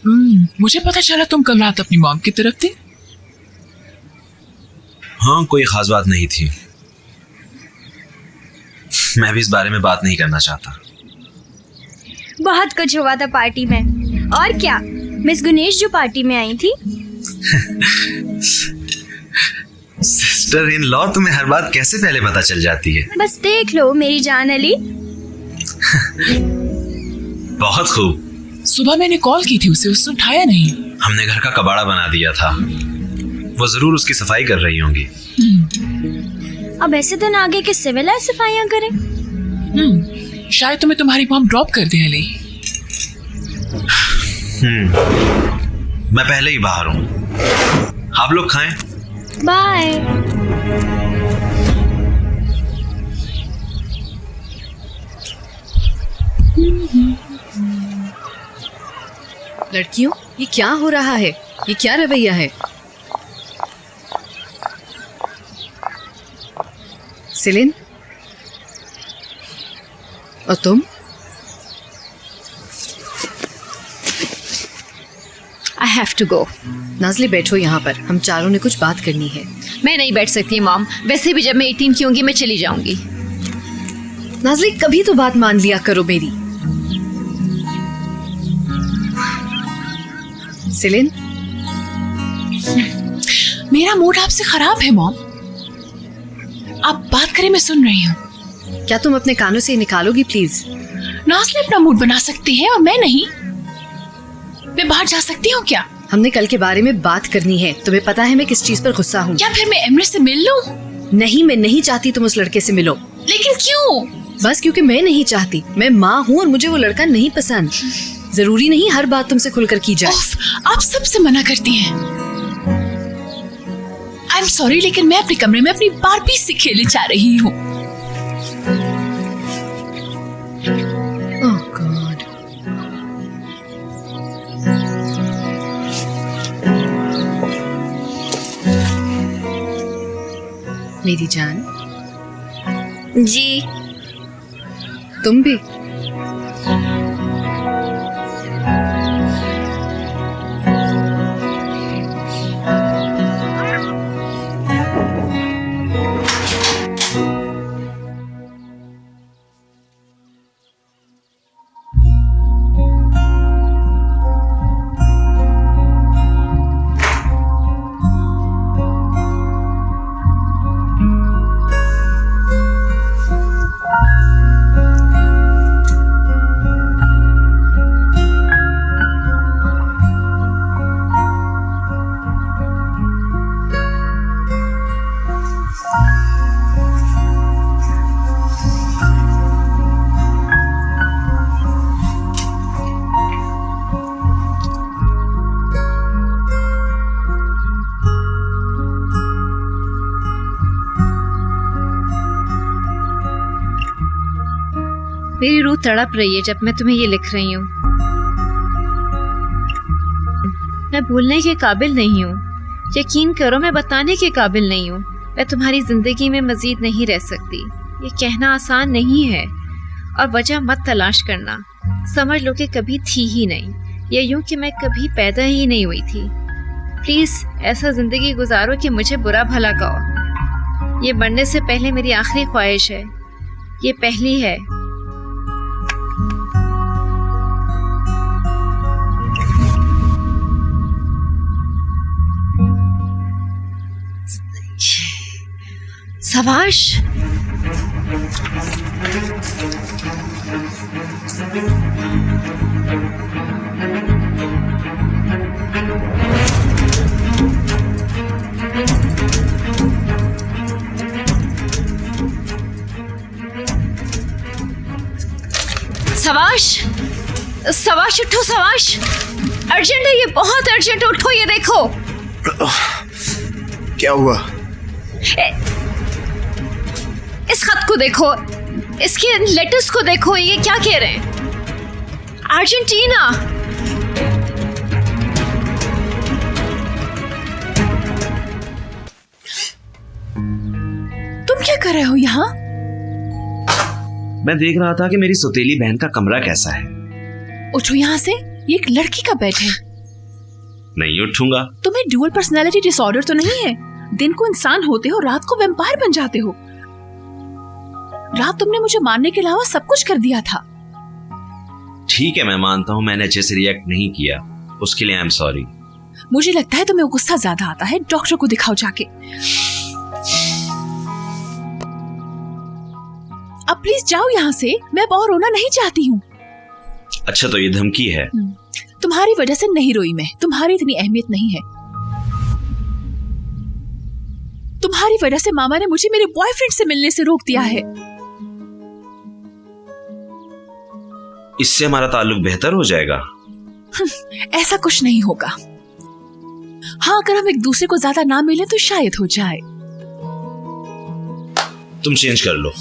मुझे पता चला तुम कल रात अपनी मॉम की तरफ थे। हाँ, कोई खास बात नहीं थी। मैं भी इस बारे में बात नहीं करना चाहता। बहुत कुछ हुआ था पार्टी में। और क्या, मिस गुनेश जो पार्टी में आई थी। सिस्टर इन लॉ, तुम्हें हर बात कैसे पहले पता चल जाती है? बस देख लो मेरी जान अली। बहुत खूब। सुबह मैंने कॉल की थी उसे, उसने उठाया नहीं। हमने घर का कबाड़ा बना दिया था, वो जरूर उसकी सफाई कर रही होंगी। अब ऐसे दिन आगे के सिविल सफाइयां करें। शायद तुम्हें तुम्हारी मॉम ड्रॉप कर दे अली। मैं पहले ही बाहर हूँ, आप लोग खाएं। बाय। लड़कियों, ये क्या हो रहा है? ये क्या रवैया है? सेलिन, और तुम? I have to go. Nazli बैठो यहाँ पर, हम चारों ने कुछ बात करनी है। मैं नहीं बैठ सकती मॉम, वैसे भी जब मैं 18 की होंगी मैं चली जाऊंगी। नाज़ली, कभी तो बात मान लिया करो मेरी। सेलिन, मेरा मूड आपसे खराब है मॉम। आप बात करें, मैं सुन रही हूँ। क्या तुम अपने कानों से निकालोगी प्लीज? नाज़ली अपना मूड बना सकती है और मैं नहीं। मैं बाहर जा सकती हूँ क्या? हमने कल के बारे में बात करनी है। तुम्हें पता है मैं किस चीज पर गुस्सा हूँ? क्या फिर मैं एमरे से मिल लूँ? नहीं, मैं नहीं चाहती तुम उस लड़के से मिलो। लेकिन क्यों? बस क्योंकि मैं नहीं चाहती। मैं माँ हूँ और मुझे वो लड़का नहीं पसंद। जरूरी नहीं हर बात तुमसे खुलकर की जाए। आप सबसे मना करती हैं। आई एम सॉरी, लेकिन मैं अपने कमरे में अपनी बारबी से खेलने जा रही हूँ। ओह गॉड। मेरी जान। जी। तुम भी? मेरी रूह तड़प रही है जब मैं तुम्हें ये लिख रही हूँ। मैं भूलने के काबिल नहीं हूँ। यकीन करो, मैं बताने के काबिल नहीं हूँ। मैं तुम्हारी जिंदगी में मजीद नहीं रह सकती। ये कहना आसान नहीं है और वजह मत तलाश करना। समझ लो कि कभी थी ही नहीं। ये यूं कि मैं कभी पैदा ही नहीं हुई थी। प्लीज ऐसा जिंदगी गुजारो कि मुझे बुरा भला कहो। ये मरने से पहले मेरी आखिरी ख्वाहिश है। ये पहली है। सवाश, सवाश, सवाश उठो सवाश, अर्जेंट है ये, बहुत अर्जेंट। उठो, ये देखो। क्या हुआ? इस खत को देखो, इसके लेटर्स को देखो। ये क्या कह रहे हैं? अर्जेंटीना। तुम क्या कर रहे हो यहाँ? मैं देख रहा था कि मेरी सौतेली बहन का कमरा कैसा है। उठो यहाँ से, ये एक लड़की का बेड है। नहीं उठूंगा। तुम्हें ड्यूअल पर्सनैलिटी डिसऑर्डर तो नहीं है? दिन को इंसान होते हो, रात को वैम्पायर बन जाते हो। रात तुमने मुझे मारने के अलावा सब कुछ कर दिया था। ठीक है, मैं मानता हूँ मैंने अच्छे से रिएक्ट नहीं किया, उसके लिए आई एम सॉरी। मुझे लगता है तुम्हें गुस्सा ज्यादा आता है। डॉक्टर को दिखाओ जाके। अब प्लीज जाओ यहाँ से, मैं अब और रोना नहीं चाहती हूँ। अच्छा, तो ये धमकी है? तुम्हारी वजह से नहीं रोई मैं, तुम्हारी इतनी अहमियत नहीं है। तुम्हारी वजह से मामा ने मुझे मेरे बॉयफ्रेंड से मिलने से रोक दिया है। इससे हमारा ताल्लुक बेहतर हो जाएगा? ऐसा कुछ नहीं होगा। हाँ, अगर हम एक दूसरे को ज्यादा ना मिले तो शायद हो जाए। तुम चेंज कर लो।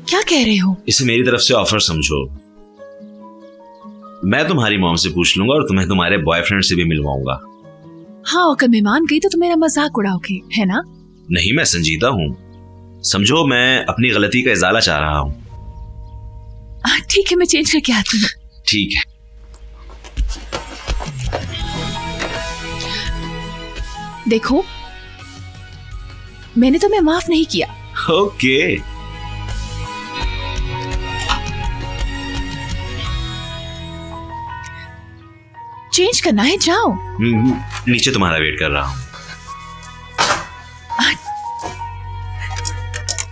क्या कह रहे हो? इसे मेरी तरफ से ऑफर समझो। मैं तुम्हारी मॉम से पूछ लूंगा और तुम्हें तुम्हारे बॉयफ्रेंड से भी मिलवाऊंगा। हाँ, अगर मैं मान गई तो तुम मेरा मजाक उड़ाओगे, है ना? नहीं, मैं संजीदा हूँ। समझो, मैं अपनी गलती का इजाला चाह रहा हूँ। ठीक है, मैं चेंज करके आती हूँ। ठीक है। देखो, मैंने तुम्हें माफ नहीं किया। ओके। चेंज करना है, जाओ। नीचे तुम्हारा वेट कर रहा हूँ।